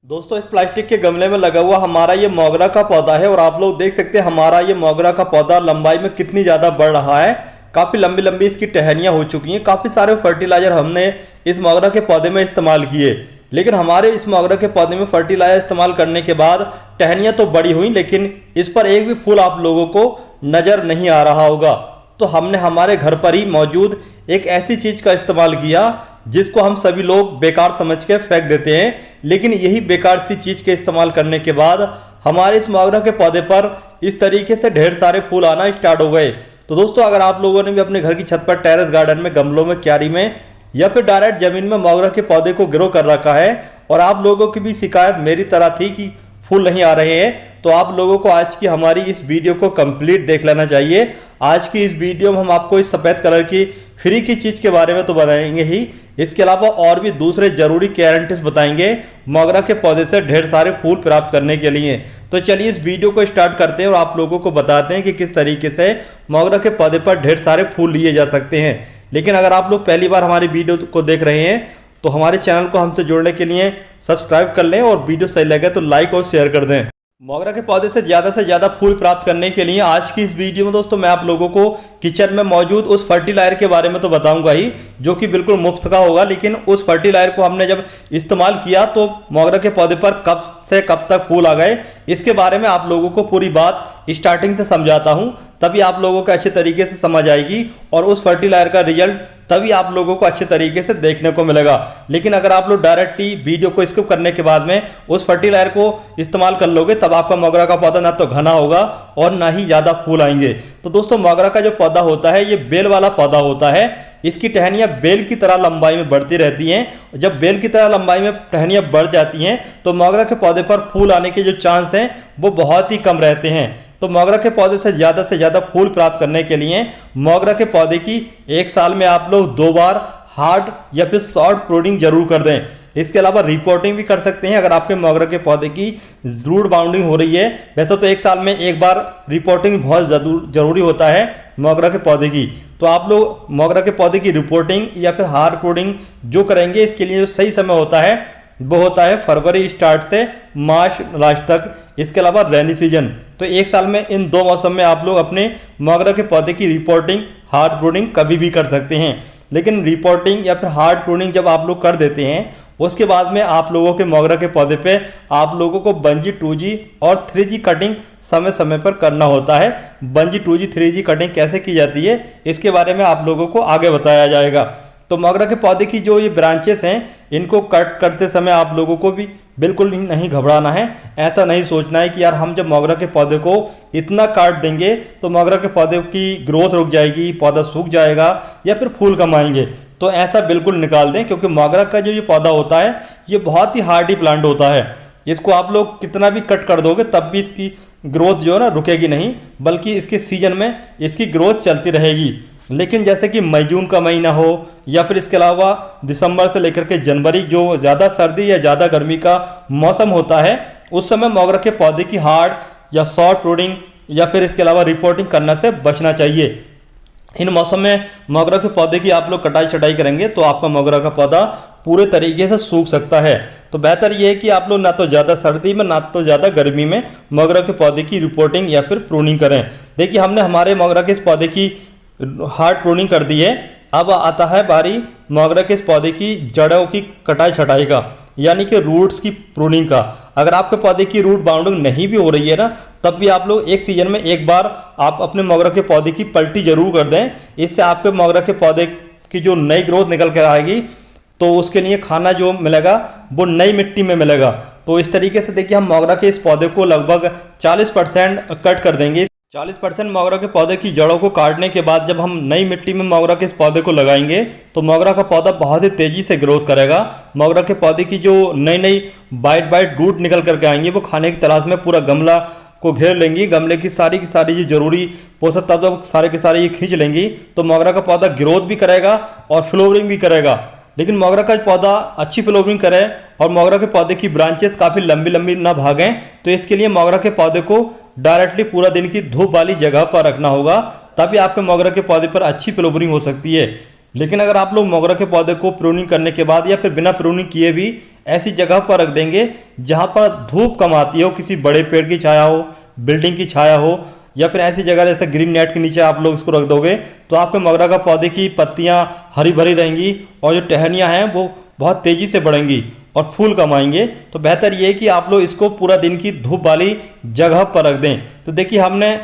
दोस्तों इस प्लास्टिक के गमले में लगा हुआ हमारा ये मोगरा का पौधा है और आप लोग देख सकते हैं हमारा ये मोगरा का पौधा लंबाई में कितनी ज़्यादा बढ़ रहा है। काफ़ी लंबी लंबी इसकी टहनियाँ हो चुकी हैं। काफ़ी सारे फर्टिलाइजर हमने इस मोगरा के पौधे में इस्तेमाल किए, लेकिन हमारे इस मोगरा के पौधे में फर्टिलाइजर इस्तेमाल करने के बाद टहनियाँ तो बड़ी हुई, लेकिन इस पर एक भी फूल आप लोगों को नज़र नहीं आ रहा होगा। तो हमने हमारे घर पर ही मौजूद एक ऐसी चीज़ का इस्तेमाल किया जिसको हम सभी लोग बेकार समझ के फेंक देते हैं, लेकिन यही बेकार सी चीज़ के इस्तेमाल करने के बाद हमारे इस मोगरा के पौधे पर इस तरीके से ढेर सारे फूल आना स्टार्ट हो गए। तो दोस्तों अगर आप लोगों ने भी अपने घर की छत पर, टेरेस गार्डन में, गमलों में, क्यारी में या फिर डायरेक्ट जमीन में मोगरा के पौधे को ग्रो कर रखा है और आप लोगों की भी शिकायत मेरी तरह थी कि फूल नहीं आ रहे हैं, तो आप लोगों को आज की हमारी इस वीडियो को कंप्लीट देख लेना चाहिए। आज की इस वीडियो में हम आपको इस सफ़ेद कलर की फ्री की चीज़ के बारे में तो बताएंगे ही, इसके अलावा और भी दूसरे जरूरी गारंटीज बताएंगे मोगरा के पौधे से ढेर सारे फूल प्राप्त करने के लिए। तो चलिए इस वीडियो को स्टार्ट करते हैं और आप लोगों को बताते हैं कि किस तरीके से मोगरा के पौधे पर ढेर सारे फूल लिए जा सकते हैं। लेकिन अगर आप लोग पहली बार हमारी वीडियो को देख रहे हैं तो हमारे चैनल को हमसे जुड़ने के लिए सब्सक्राइब कर लें और वीडियो सही लगे तो लाइक और शेयर कर दें। मोगरा के पौधे से ज़्यादा फूल प्राप्त करने के लिए आज की इस वीडियो में दोस्तों मैं आप लोगों को किचन में मौजूद उस फर्टिलाइजर के बारे में तो बताऊंगा ही, जो कि बिल्कुल मुफ्त का होगा। लेकिन उस फर्टिलाइजर को हमने जब इस्तेमाल किया तो मोगरा के पौधे पर कब से कब तक फूल आ गए, इसके बारे में आप लोगों को पूरी बात स्टार्टिंग से समझाता हूं, तभी आप लोगों को अच्छे तरीके से समझ आएगी और उस फर्टिलाइजर का रिजल्ट तभी आप लोगों को अच्छे तरीके से देखने को मिलेगा। लेकिन अगर आप लोग डायरेक्टली वीडियो को स्किप करने के बाद में उस फर्टिलाइजर को इस्तेमाल कर लोगे तब आपका मोगरा का पौधा ना तो घना होगा और ना ही ज़्यादा फूल आएंगे। तो दोस्तों मोगरा का जो पौधा होता है ये बेल वाला पौधा होता है। इसकी टहनियाँ बेल की तरह लंबाई में बढ़ती रहती हैं। जब बेल की तरह लंबाई में टहनियाँ बढ़ जाती हैं तो मोगरा के पौधे पर फूल आने के जो चांस हैं वो बहुत ही कम रहते हैं। तो मोगरा के पौधे से ज़्यादा फूल प्राप्त करने के लिए मोगरा के पौधे की एक साल में आप लोग 2 बार हार्ड या फिर शॉर्ट प्रूनिंग जरूर कर दें। इसके अलावा रिपोर्टिंग भी कर सकते हैं अगर आपके मोगरा के पौधे की रूट बाउंडिंग हो रही है। वैसे तो एक साल में एक बार रिपोर्टिंग बहुत जरूरी होता है मोगरा के पौधे की। तो आप लोग मोगरा के पौधे की रिपोर्टिंग या फिर हार्ड प्रूनिंग जो करेंगे इसके लिए जो सही समय होता है वो होता है फरवरी स्टार्ट से मार्च लास्ट तक। इसके अलावा रेनी सीजन। तो एक साल में इन 2 मौसम में आप लोग अपने मोगरा के पौधे की रिपोर्टिंग, हार्ड प्रूनिंग कभी भी कर सकते हैं। लेकिन रिपोर्टिंग या फिर हार्ड प्रूनिंग जब आप लोग कर देते हैं उसके बाद में आप लोगों के मोगरा के पौधे पे आप लोगों को 1G, 2G और 3G कटिंग समय समय पर करना होता है। 1G, 2G, 3G कटिंग कैसे की जाती है इसके बारे में आप लोगों को आगे बताया जाएगा। तो मोगरा के पौधे की जो ये ब्रांचेस हैं इनको कट करते समय आप लोगों को भी बिल्कुल नहीं घबराना है। ऐसा नहीं सोचना है कि यार हम जब मोगरा के पौधे को इतना काट देंगे तो मोगरा के पौधे की ग्रोथ रुक जाएगी, पौधा सूख जाएगा या फिर फूल कम आएंगे। तो ऐसा बिल्कुल निकाल दें, क्योंकि मोगरा का जो ये पौधा होता है ये बहुत ही हार्डी प्लांट होता है। इसको आप लोग कितना भी कट कर दोगे तब भी इसकी ग्रोथ जो है ना रुकेगी नहीं, बल्कि इसके सीजन में इसकी ग्रोथ चलती रहेगी। लेकिन जैसे कि मई जून का महीना हो या फिर इसके अलावा दिसंबर से लेकर के जनवरी जो ज़्यादा सर्दी या ज़्यादा गर्मी का मौसम होता है उस समय मोगरा के पौधे की हार्ड या शॉर्ट प्रूनिंग या फिर इसके अलावा रिपोर्टिंग करने से बचना चाहिए। इन मौसम में मोगरा के पौधे की आप लोग कटाई छटाई करेंगे तो आपका मोगरा का पौधा पूरे तरीके से सूख सकता है। तो बेहतर यह है कि आप लोग ना तो ज़्यादा सर्दी में ना तो ज़्यादा गर्मी में मोगरा के पौधे की रिपोर्टिंग या फिर प्रूनिंग करें। देखिए हमने हमारे मोगरा के इस पौधे की हार्ड प्रूनिंग कर दी है। अब आता है बारी मोगरा के इस पौधे की जड़ों की कटाई छटाई का, यानी कि रूट्स की प्रूनिंग का। अगर आपके पौधे की रूट बाउंडिंग नहीं भी हो रही है ना तब भी आप लोग एक सीजन में एक बार आप अपने मोगरा के पौधे की पलटी जरूर कर दें। इससे आपके मोगरा के पौधे की जो नई ग्रोथ निकल कर आएगी तो उसके लिए खाना जो मिलेगा वो नई मिट्टी में मिलेगा। तो इस तरीके से देखिए हम मोगरा के इस पौधे को लगभग 40% कट कर देंगे। 40% मोगरा के पौधे की जड़ों को काटने के बाद जब हम नई मिट्टी में मोगरा के इस पौधे को लगाएंगे तो मोगरा का पौधा बहुत ही तेजी से ग्रोथ करेगा। मोगरा के पौधे की जो नई बाइट रूट निकल करके आएंगी वो खाने की तलाश में पूरा गमला को घेर लेंगी। गमले की सारी जो जरूरी पोषक तत्व सारे के सारे ये खींच लेंगी। तो मोगरा का पौधा ग्रोथ भी करेगा और फ्लावरिंग भी करेगा। लेकिन मोगरा का पौधा अच्छी फ्लावरिंग करे और मोगरा के पौधे की ब्रांचेस काफ़ी लंबी ना भागें तो इसके लिए मोगरा के पौधे को डायरेक्टली पूरा दिन की धूप वाली जगह पर रखना होगा, तभी आपके मोगरा के पौधे पर अच्छी फ्लावरिंग हो सकती है। लेकिन अगर आप लोग मोगरा के पौधे को प्रूनिंग करने के बाद या फिर बिना प्रूनिंग किए भी ऐसी जगह पर रख देंगे जहाँ पर धूप कम आती हो, किसी बड़े पेड़ की छाया हो, बिल्डिंग की छाया हो, या फिर ऐसी जगह जैसे ग्रीन नेट के नीचे आप लोग इसको रख दोगे तो आपके मोगरा का पौधे की पत्तियां हरी भरी रहेंगी और जो टहनियां हैं वो बहुत तेज़ी से बढ़ेंगी और फूल कम आएंगे। तो बेहतर ये है कि आप लोग इसको पूरा दिन की धूप वाली जगह पर रख दें। तो देखिए हमने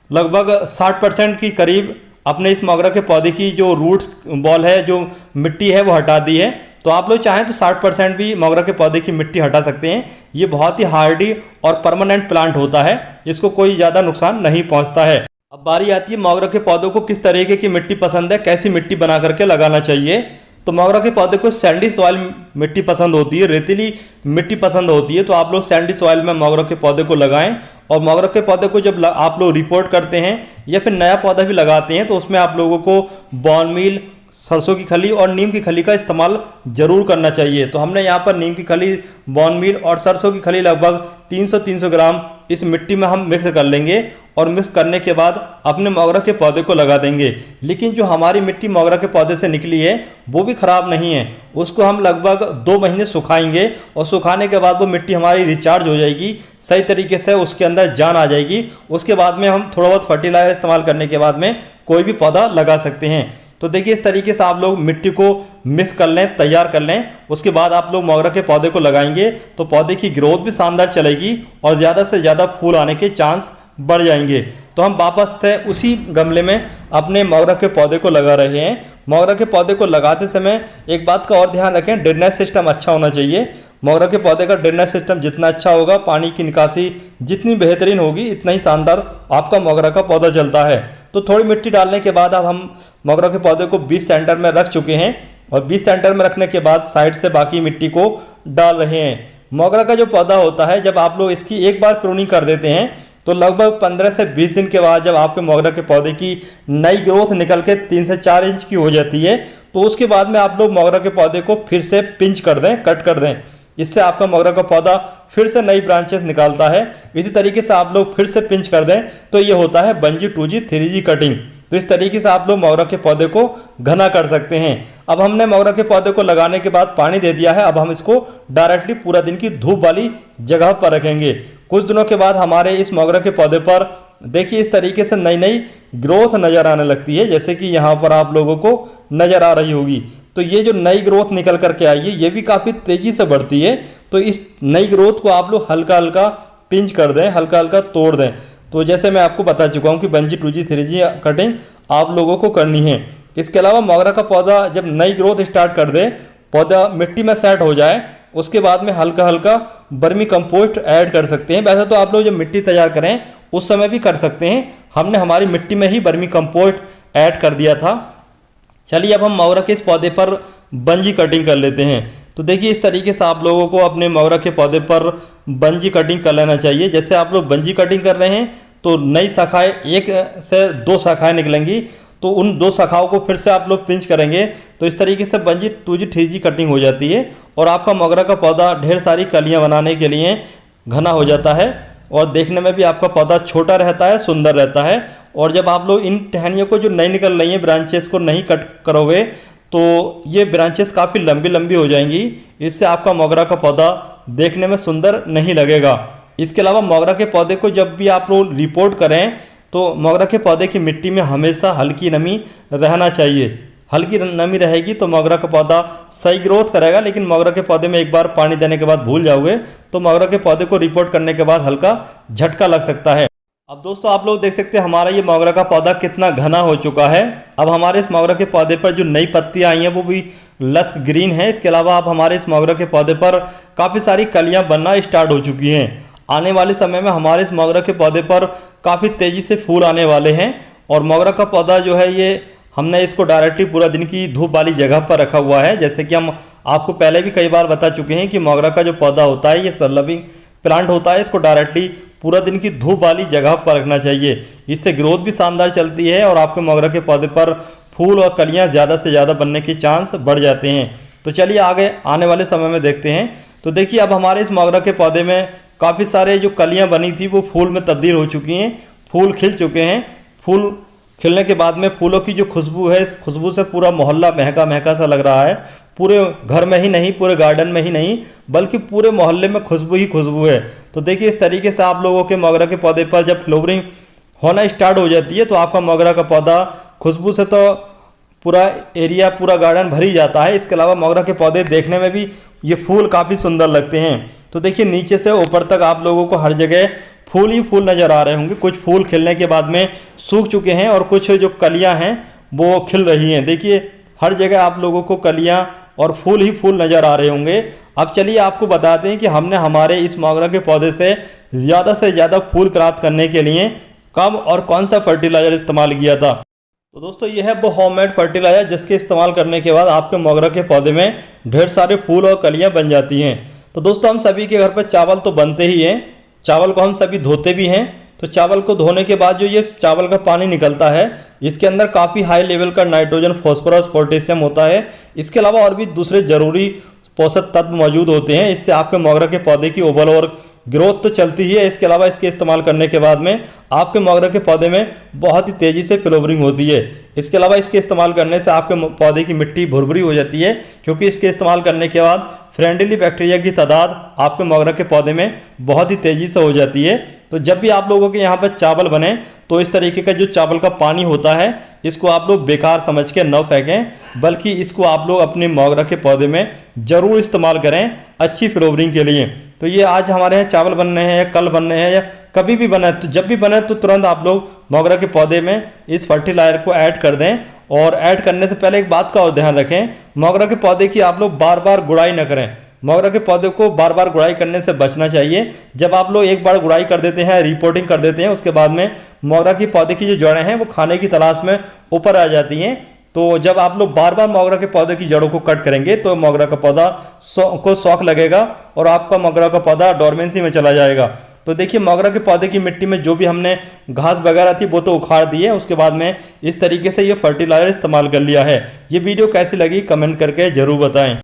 लगभग 60% की करीब अपने इस मोगरा के पौधे की जो रूट्स बॉल है, जो मिट्टी है, वो हटा दी है। तो आप लोग चाहें तो 60% भी मोगरा के पौधे की मिट्टी हटा सकते हैं। ये बहुत ही हार्डी और परमानेंट प्लांट होता है, इसको कोई ज़्यादा नुकसान नहीं पहुंचता है। अब बारी आती है मोगरा के पौधों को किस तरीके की मिट्टी पसंद है, कैसी मिट्टी बना करके लगाना चाहिए। तो मोगरा के पौधे को सैंडी सॉइल मिट्टी पसंद होती है, रेतीली मिट्टी पसंद होती है। तो आप लोग सैंडी सॉइल में मोगरा के पौधे को लगाएं। और मोगरा के पौधे को जब आप लोग रिपोर्ट करते हैं या फिर नया पौधा भी लगाते हैं तो उसमें आप लोगों को बॉन मील, सरसों की खली और नीम की खली का इस्तेमाल जरूर करना चाहिए। तो हमने यहाँ पर नीम की खली, बॉन मील और सरसों की खली लगभग 300-300 ग्राम इस मिट्टी में हम मिक्स कर लेंगे और मिक्स करने के बाद अपने मोगरा के पौधे को लगा देंगे। लेकिन जो हमारी मिट्टी मोगरा के पौधे से निकली है वो भी ख़राब नहीं है, उसको हम लगभग 2 महीने सुखाएंगे और सुखाने के बाद वो मिट्टी हमारी रिचार्ज हो जाएगी, सही तरीके से उसके अंदर जान आ जाएगी। उसके बाद में हम थोड़ा बहुत फर्टिलाइजर इस्तेमाल करने के बाद में कोई भी पौधा लगा सकते हैं। तो देखिए इस तरीके से आप लोग मिट्टी को मिक्स कर लें, तैयार कर लें। उसके बाद आप लोग मोगरा के पौधे को लगाएंगे तो पौधे की ग्रोथ भी शानदार चलेगी और ज़्यादा से ज़्यादा फूल आने के चांस बढ़ जाएंगे। तो हम वापस से उसी गमले में अपने मोगरा के पौधे को लगा रहे हैं। मोगरा के पौधे को लगाते समय एक बात का और ध्यान रखें, ड्रेनेज सिस्टम अच्छा होना चाहिए। मोगरा के पौधे का ड्रेनेज सिस्टम जितना अच्छा होगा, पानी की निकासी जितनी बेहतरीन होगी, इतना ही शानदार आपका मोगरा का पौधा चलता है। तो थोड़ी मिट्टी डालने के बाद अब हम मोगरा के पौधे को 20 सेंटर में रख चुके हैं और 20 सेंटर में रखने के बाद साइड से बाकी मिट्टी को डाल रहे हैं। मोगरा का जो पौधा होता है, जब आप लोग इसकी एक बार प्रूनिंग कर देते हैं तो लगभग 15 से 20 दिन के बाद जब आपके मोगरा के पौधे की नई ग्रोथ निकल के 3 से 4 इंच की हो जाती है तो उसके बाद में आप लोग मोगरा के पौधे को फिर से पिंच कर दें, कट कर दें। इससे आपका मोगरा का पौधा फिर से नई ब्रांचेस निकालता है। इसी तरीके से आप लोग फिर से पिंच कर दें तो ये होता है 1G 2G 3G कटिंग। तो इस तरीके से आप लोग मोगरा के पौधे को घना कर सकते हैं। अब हमने मोगरा के पौधे को लगाने के बाद पानी दे दिया है। अब हम इसको डायरेक्टली पूरा दिन की धूप वाली जगह पर रखेंगे। कुछ दिनों के बाद हमारे इस मोगरा के पौधे पर देखिए इस तरीके से नई नई ग्रोथ नज़र आने लगती है, जैसे कि यहाँ पर आप लोगों को नज़र आ रही होगी। तो ये जो नई ग्रोथ निकल करके आई है ये भी काफ़ी तेज़ी से बढ़ती है। तो इस नई ग्रोथ को आप लोग हल्का हल्का पिंच कर दें, हल्का हल्का तोड़ दें। तो जैसे मैं आपको बता चुका हूँ कि 1G 2G 3G कटिंग आप लोगों को करनी है। इसके अलावा मोगरा का पौधा जब नई ग्रोथ स्टार्ट कर दे, पौधा मिट्टी में सेट हो जाए, उसके बाद में हल्का हल्का वर्मी कंपोस्ट ऐड कर सकते हैं। वैसे तो आप लोग जब मिट्टी तैयार करें उस समय भी कर सकते हैं, हमने हमारी मिट्टी में ही वर्मी कंपोस्ट ऐड कर दिया था। चलिए अब हम मोगरा के इस पौधे पर 1G कटिंग कर लेते हैं। तो देखिए इस तरीके से आप लोगों को अपने मोगरा के पौधे पर 1G कटिंग कर लेना चाहिए। जैसे आप लोग 1G कटिंग कर रहे हैं तो नई शाखाएं 1 से 2 शाखाएं निकलेंगी, तो उन 2 शाखाओं को फिर से आप लोग पिंच करेंगे तो इस तरीके से 1G 2G 3G कटिंग हो जाती है और आपका मोगरा का पौधा ढेर सारी कलियां बनाने के लिए घना हो जाता है और देखने में भी आपका पौधा छोटा रहता है, सुंदर रहता है। और जब आप लोग इन टहनियों को जो नई निकल रही हैं ब्रांचेस को नहीं कट करोगे तो ये ब्रांचेस काफ़ी लंबी लंबी हो जाएंगी, इससे आपका मोगरा का पौधा देखने में सुंदर नहीं लगेगा। इसके अलावा मोगरा के पौधे को जब भी आप लोग रिपोर्ट करें तो मोगरा के पौधे की मिट्टी में हमेशा हल्की नमी रहना चाहिए। हल्की नमी रहेगी तो मोगरा का पौधा सही ग्रोथ करेगा। लेकिन मोगरा के पौधे में एक बार पानी देने के बाद भूल जाओगे तो मोगरा के पौधे को रिपोर्ट करने के बाद हल्का झटका लग सकता है। अब दोस्तों आप लोग देख सकते हैं हमारा ये मोगरा का पौधा कितना घना हो चुका है। अब हमारे इस मोगरा के पौधे पर जो नई पत्तियां आई हैं वो भी लस ग्रीन है। इसके अलावा अब हमारे इस मोगरा के पौधे पर काफ़ी सारी कलियां बनना स्टार्ट हो चुकी हैं। आने वाले समय में हमारे इस मोगरा के पौधे पर काफ़ी तेज़ी से फूल आने वाले हैं। और मोगरा का पौधा जो है ये हमने इसको डायरेक्टली पूरा दिन की धूप वाली जगह पर रखा हुआ है। जैसे कि हम आपको पहले भी कई बार बता चुके हैं कि मोगरा का जो पौधा होता है ये सरलविंग प्लांट होता है, इसको डायरेक्टली पूरा दिन की धूप वाली जगह पर रखना चाहिए। इससे ग्रोथ भी शानदार चलती है और आपके मोगरा के पौधे पर फूल और कलियां ज़्यादा से ज़्यादा बनने के चांस बढ़ जाते हैं। तो चलिए आगे आने वाले समय में देखते हैं। तो देखिए अब हमारे इस मोगरा के पौधे में काफ़ी सारे जो कलियां बनी थी वो फूल में तब्दील हो चुकी हैं, फूल खिल चुके हैं। फूल खिलने के बाद में फूलों की जो खुशबू है, इस खुशबू से पूरा मोहल्ला महका महका सा लग रहा है, पूरे घर में ही नहीं, पूरे गार्डन में ही नहीं, बल्कि पूरे मोहल्ले में खुशबू ही खुशबू है। तो देखिए इस तरीके से आप लोगों के मोगरा के पौधे पर जब फ्लोवरिंग होना स्टार्ट हो जाती है तो आपका मोगरा का पौधा खुशबू से तो पूरा एरिया, पूरा गार्डन भर ही जाता है। इसके अलावा मोगरा के पौधे देखने में भी ये फूल काफ़ी सुंदर लगते हैं। तो देखिए नीचे से ऊपर तक आप लोगों को हर जगह फूल ही फूल नज़र आ रहे होंगे। कुछ फूल खिलने के बाद में सूख चुके हैं और कुछ जो कलियां हैं वो खिल रही हैं। देखिए हर जगह आप लोगों को कलियां और फूल ही फूल नज़र आ रहे होंगे। अब चलिए आपको बताते हैं कि हमने हमारे इस मोगरा के पौधे से ज़्यादा फूल प्राप्त करने के लिए कब और कौन सा फर्टिलाइज़र इस्तेमाल किया था। तो दोस्तों यह है वो होममेड फर्टिलाइज़र जिसके इस्तेमाल करने के बाद आपके मोगरा के पौधे में ढेर सारे फूल और कलियां बन जाती हैं। तो दोस्तों हम सभी के घर पर चावल तो बनते ही हैं, चावल को हम सभी धोते भी हैं। तो चावल को धोने के बाद जो ये चावल का पानी निकलता है इसके अंदर काफ़ी हाई लेवल का नाइट्रोजन, फॉस्फोरस, पोटेशियम होता है। इसके अलावा और भी दूसरे जरूरी पोषक तत्व मौजूद होते हैं। इससे आपके मोगरा के पौधे की ओवरऑल ग्रोथ तो चलती ही है। इसके अलावा इसके इस्तेमाल करने के बाद में आपके मोगरा के पौधे में बहुत ही तेज़ी से फ्लोवरिंग होती है। इसके अलावा इसके इस्तेमाल करने से आपके पौधे की मिट्टी भुरभुरी हो जाती है, क्योंकि इसके इस्तेमाल करने के बाद फ्रेंडली बैक्टीरिया की तादाद आपके मोगरा के पौधे में बहुत ही तेज़ी से हो जाती है। तो जब भी आप लोगों के यहाँ पर चावल बने तो इस तरीके का जो चावल का पानी होता है इसको आप लोग बेकार समझ के न फेंकें, बल्कि इसको आप लोग अपने मोगरा के पौधे में ज़रूर इस्तेमाल करें अच्छी फ्लोवरिंग के लिए। तो ये आज हमारे यहाँ चावल बन रहे हैं या कल बन रहे हैं या कभी भी बना है, तो जब भी बने तो तुरंत आप लोग मोगरा के पौधे में इस फर्टिलाइजर को ऐड कर दें। और ऐड करने से पहले एक बात का और ध्यान रखें, मोगरा के पौधे की आप लोग बार बार गुड़ाई न करें। मोगरा के पौधे को बार बार गुड़ाई करने से बचना चाहिए। जब आप लोग एक बार गुड़ाई कर देते हैं, रिपोर्टिंग कर देते हैं, उसके बाद में मोगरा की पौधे की जो जड़ें हैं वो खाने की तलाश में ऊपर आ जाती हैं। तो जब आप लोग बार बार मोगरा के पौधे की जड़ों को कट करेंगे तो मोगरा का पौधा को शौक लगेगा और आपका मोगरा का पौधा डोरमेंसी में चला जाएगा। तो देखिए मोगरा के पौधे की मिट्टी में जो भी हमने घास वगैरह थी वो तो उखाड़ दी है, उसके बाद में इस तरीके से ये फर्टिलाइजर इस्तेमाल कर लिया है। ये वीडियो कैसी लगी कमेंट करके ज़रूर बताएं।